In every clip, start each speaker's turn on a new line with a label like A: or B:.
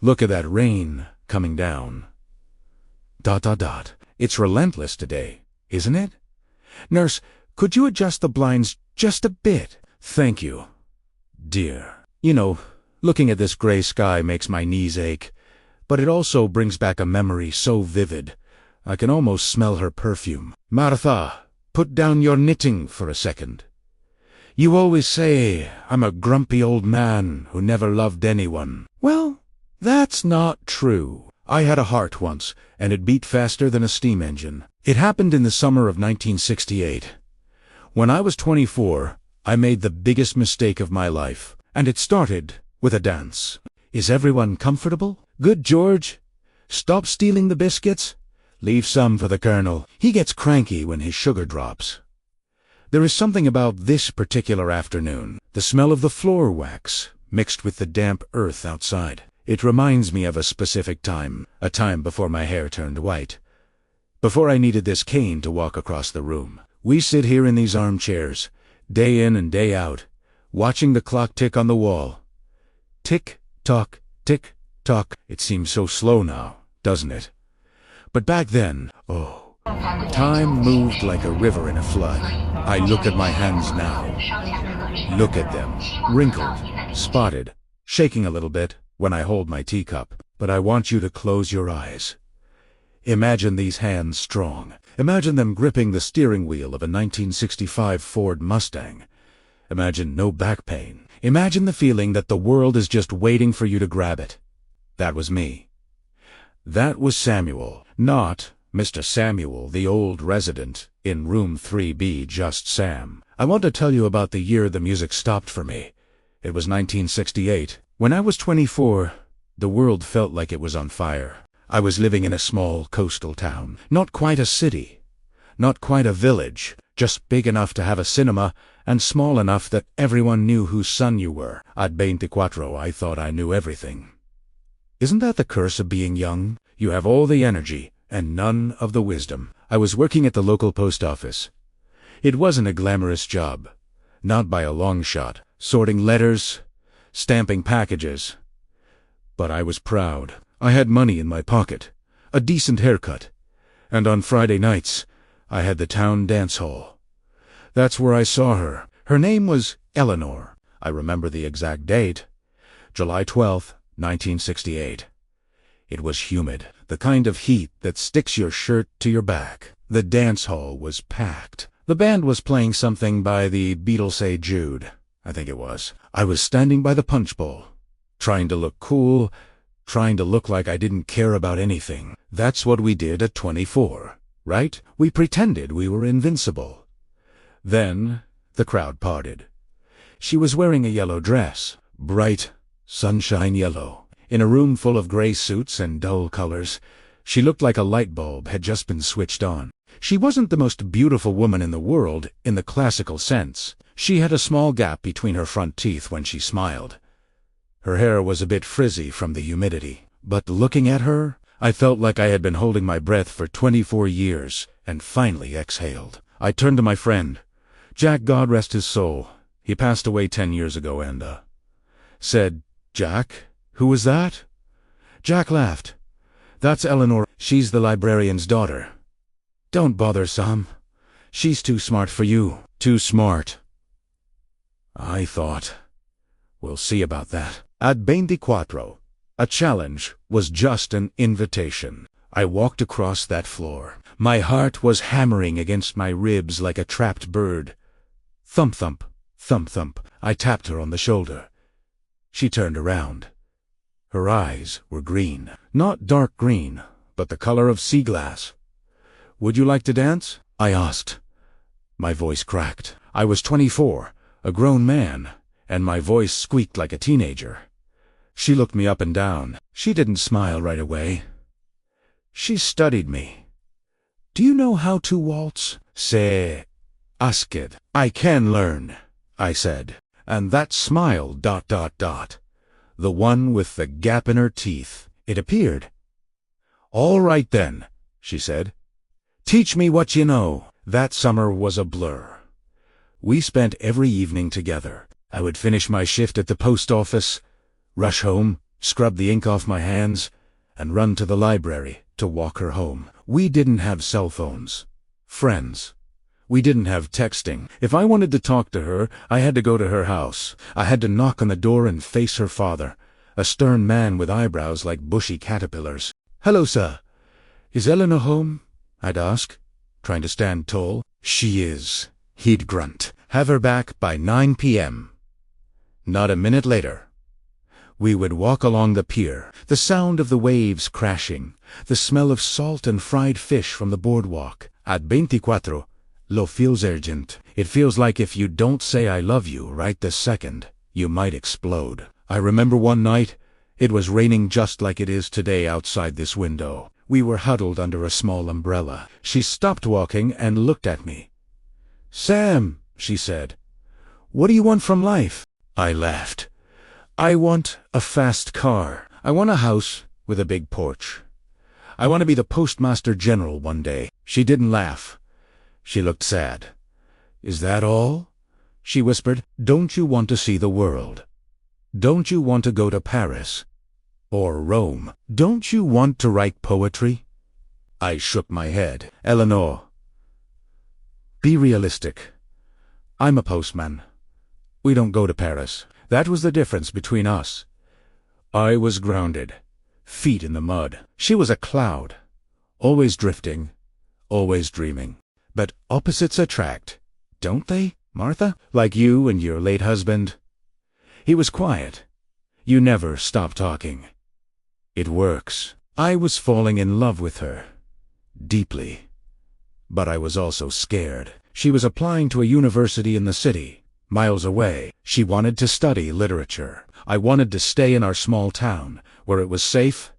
A: Look at that rain coming down. ... It's relentless today, isn't it? Nurse, could you adjust the blinds just a bit? Thank you, dear. You know, looking at this gray sky makes my knees ache, but it also brings back a memory so vivid. I can almost smell her perfume. Martha, put down your knitting for a second. You always say I'm a grumpy old man who never loved anyone. Well, that's not true. I had a heart once, and it beat faster than a steam engine. It happened in the summer of 1968. When I was 24, I made the biggest mistake of my life, and it started with a dance. Is everyone comfortable? Good, George. Stop stealing the biscuits. Leave some for the Colonel. He gets cranky when his sugar drops. There is something about this particular afternoon, the smell of the floor wax mixed with the damp earth outside. It reminds me of a specific time, a time before my hair turned white, before I needed this cane to walk across the room. We sit here in these armchairs, day in and day out, watching the clock tick on the wall. Tick, tock, tick, tock. It seems so slow now, doesn't it? But back then, oh, time moved like a river in a flood. I look at my hands now. Look at them, wrinkled, spotted, shaking a little bit when I hold my teacup. But I want you to close your eyes. Imagine these hands strong. Imagine them gripping the steering wheel of a 1965 Ford Mustang. Imagine no back pain. Imagine the feeling that the world is just waiting for you to grab it. That was me. That was Samuel, not Mr. Samuel, the old resident in room 3B, just Sam. I want to tell you about the year the music stopped for me. It was 1968. When I was 24, the world felt like it was on fire. I was living in a small coastal town. Not quite a city. Not quite a village. Just big enough to have a cinema, and small enough that everyone knew whose son you were. At 24, I thought I knew everything. Isn't that the curse of being young? You have all the energy, and none of the wisdom. I was working at the local post office. It wasn't a glamorous job. Not by a long shot. Sorting letters, stamping packages. But I was proud. I had money in my pocket, a decent haircut, and on Friday nights, I had the town dance hall. That's where I saw her. Her name was Eleanor. I remember the exact date. July 12th, 1968. It was humid, the kind of heat that sticks your shirt to your back. The dance hall was packed. The band was playing something by the Beatles' Hey Jude, I think it was. I was standing by the punch bowl, trying to look cool, trying to look like I didn't care about anything. That's what we did at 24, right? We pretended we were invincible. Then the crowd parted. She was wearing a yellow dress, bright, sunshine yellow. In a room full of gray suits and dull colors, she looked like a light bulb had just been switched on. She wasn't the most beautiful woman in the world in the classical sense. She had a small gap between her front teeth when she smiled. Her hair was a bit frizzy from the humidity. But looking at her, I felt like I had been holding my breath for 24 years and finally exhaled. I turned to my friend, Jack, God rest his soul. He passed away 10 years ago, and said, "Jack, who was that?" Jack laughed. "That's Eleanor. She's the librarian's daughter." "Don't bother, Sam. She's too smart for you." Too smart. I thought, we'll see about that. At 24, a challenge was just an invitation. I walked across that floor. My heart was hammering against my ribs like a trapped bird. Thump, thump, thump, thump. I tapped her on the shoulder. She turned around. Her eyes were green. Not dark green, but the color of sea glass. "Would you like to dance?" I asked. My voice cracked. I was 24, a grown man, and my voice squeaked like a teenager. She looked me up and down. She didn't smile right away. She studied me. "Do you know how to waltz?" "Say, ask it." "I can learn," I said. And that smile, ... the one with the gap in her teeth, it appeared. "All right then," she said. "Teach me what you know." That summer was a blur. We spent every evening together. I would finish my shift at the post office, rush home, scrub the ink off my hands, and run to the library to walk her home. We didn't have cell phones. Friends. We didn't have texting. If I wanted to talk to her, I had to go to her house. I had to knock on the door and face her father, a stern man with eyebrows like bushy caterpillars. "Hello, sir. Is Eleanor home?" I'd ask, trying to stand tall. "She is," he'd grunt. "Have her back by 9 p.m. Not a minute later. We would walk along the pier, the sound of the waves crashing, the smell of salt and fried fish from the boardwalk. At 24, lo feels urgent. It feels like if you don't say I love you right this second, you might explode. I remember one night, it was raining just like it is today outside this window. We were huddled under a small umbrella. She stopped walking and looked at me. "Sam," she said, "what do you want from life?" I laughed. "I want a fast car. I want a house with a big porch. I want to be the postmaster general one day." She didn't laugh. She looked sad. "Is that all?" she whispered. "Don't you want to see the world? Don't you want to go to Paris? Or Rome? Don't you want to write poetry?" I shook my head. "Eleanor, be realistic. I'm a postman. We don't go to Paris." That was the difference between us. I was grounded, feet in the mud. She was a cloud, always drifting, always dreaming. But opposites attract, don't they, Martha? Like you and your late husband. He was quiet. You never stop talking. It works. I was falling in love with her. Deeply. But I was also scared. She was applying to a university in the city, miles away. She wanted to study literature. I wanted to stay in our small town, where it was safe,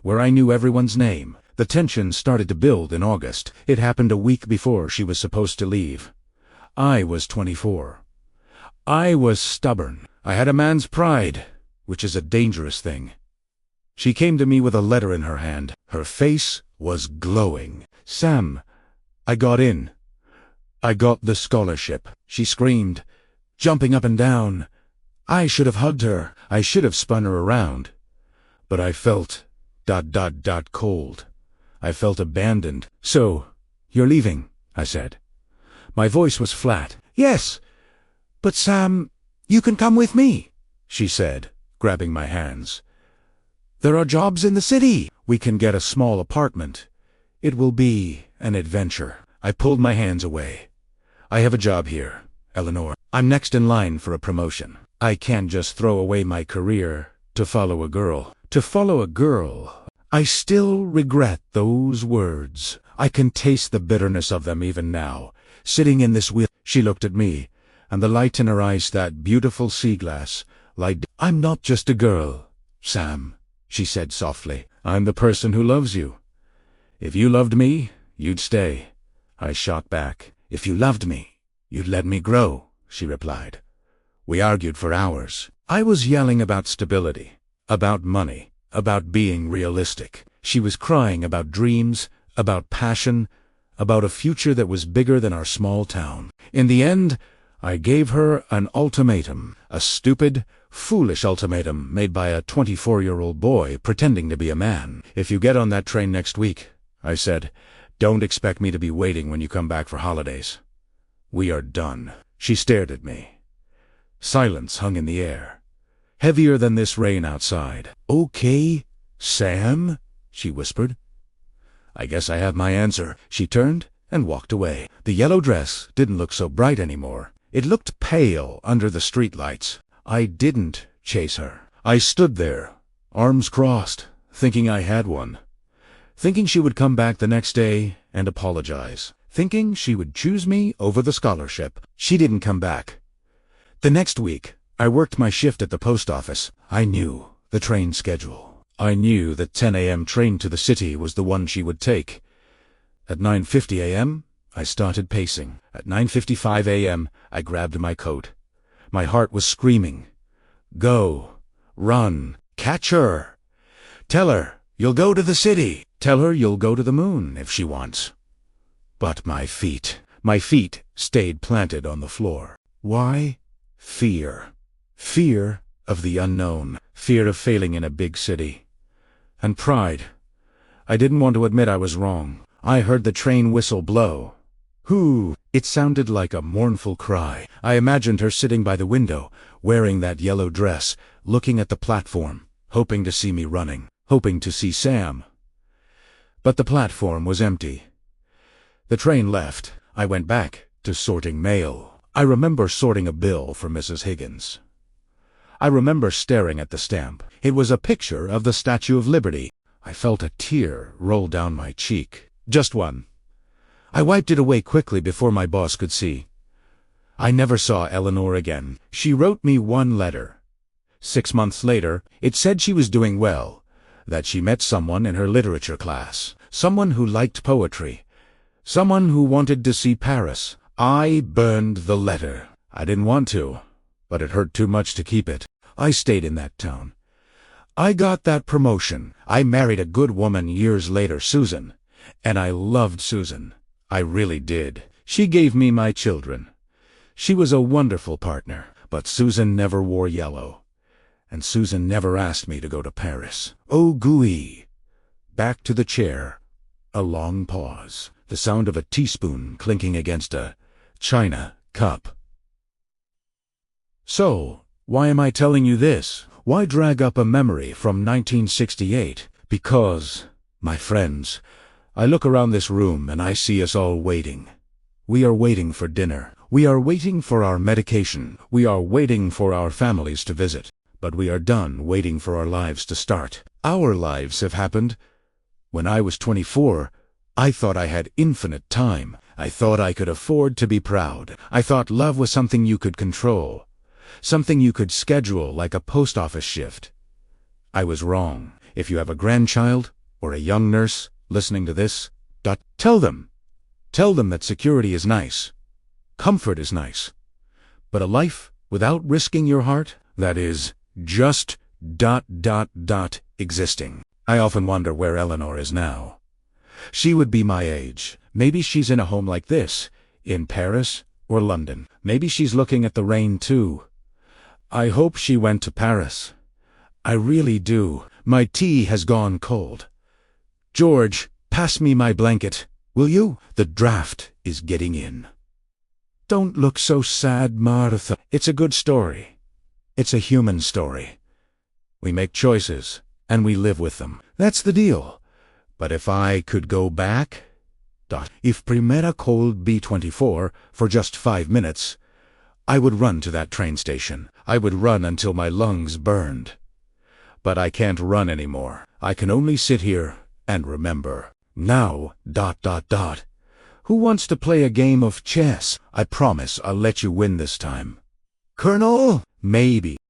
A: where I knew everyone's name. The tension started to build in August. It happened a week before she was supposed to leave. I was 24. I was stubborn. I had a man's pride, which is a dangerous thing. She came to me with a letter in her hand. Her face was glowing. "Sam, I got in. I got the scholarship," she screamed, jumping up and down. I should have hugged her. I should have spun her around. But I felt ... cold. I felt abandoned. "So, you're leaving," I said. My voice was flat. "Yes, but Sam, you can come with me," she said, grabbing my hands. "There are jobs in the city. We can get a small apartment. It will be an adventure." I pulled my hands away. "I have a job here, Eleanor. I'm next in line for a promotion. I can't just throw away my career to follow a girl." To follow a girl. I still regret those words. I can taste the bitterness of them even now. Sitting in this wheel. She looked at me, and the light in her eyes, that beautiful sea glass, light. "I'm not just a girl, Sam," she said softly. "I'm the person who loves you. If you loved me, you'd stay." I shot back. "If you loved me, you'd let me grow," she replied. We argued for hours. I was yelling about stability, about money, about being realistic. She was crying about dreams, about passion, about a future that was bigger than our small town. In the end, I gave her an ultimatum, a stupid, foolish ultimatum made by a 24-year-old boy pretending to be a man. "If you get on that train next week," I said, "don't expect me to be waiting when you come back for holidays. We are done." She stared at me. Silence hung in the air, heavier than this rain outside. "Okay, Sam," she whispered. "I guess I have my answer." She turned and walked away. The yellow dress didn't look so bright anymore. It looked pale under the streetlights. I didn't chase her. I stood there, arms crossed, thinking I had one. Thinking she would come back the next day and apologize. Thinking she would choose me over the scholarship. She didn't come back. The next week, I worked my shift at the post office. I knew the train schedule. I knew the 10 a.m. train to the city was the one she would take. At 9:50 a.m., I started pacing. At 9:55 a.m., I grabbed my coat. My heart was screaming. Go. Run. Catch her. Tell her you'll go to the city. Tell her you'll go to the moon if she wants. But my feet stayed planted on the floor. Why? Fear. Fear of the unknown, fear of failing in a big city, and pride. I didn't want to admit I was wrong. I heard the train whistle blow. Hoo! It sounded like a mournful cry. I imagined her sitting by the window, wearing that yellow dress, looking at the platform, hoping to see me running, hoping to see Sam. But the platform was empty. The train left. I went back to sorting mail. I remember sorting a bill for Mrs. Higgins. I remember staring at the stamp. It was a picture of the Statue of Liberty. I felt a tear roll down my cheek. Just one. I wiped it away quickly before my boss could see. I never saw Eleanor again. She wrote me one letter. 6 months later, it said she was doing well, that she met someone in her literature class, someone who liked poetry, someone who wanted to see Paris. I burned the letter. I didn't want to, but it hurt too much to keep it. I stayed in that town. I got that promotion. I married a good woman years later, Susan, and I loved Susan. I really did. She gave me my children. She was a wonderful partner, but Susan never wore yellow, and Susan never asked me to go to Paris. Oh, gooey. Back to the chair. A long pause. The sound of a teaspoon clinking against a china cup. So, why am I telling you this? Why drag up a memory from 1968? Because, my friends, I look around this room and I see us all waiting. We are waiting for dinner. We are waiting for our medication. We are waiting for our families to visit. But we are done waiting for our lives to start. Our lives have happened. When I was 24, I thought I had infinite time. I thought I could afford to be proud. I thought love was something you could control, something you could schedule like a post office shift. I was wrong. If you have a grandchild or a young nurse listening to this, tell them that security is nice, comfort is nice, but a life without risking your heart, that is just existing. I often wonder where Eleanor is now. She would be my age. Maybe she's in a home like this, in Paris or London. Maybe she's looking at the rain too. I hope she went to Paris. I really do. My tea has gone cold. George, pass me my blanket, will you? The draft is getting in. Don't look so sad, Martha. It's a good story. It's a human story. We make choices, and we live with them. That's the deal. But if I could go back, if Primera cold B24 for just 5 minutes, I would run to that train station. I would run until my lungs burned. But I can't run anymore. I can only sit here and remember. Now, Who wants to play a game of chess? I promise I'll let you win this time. Colonel? Maybe.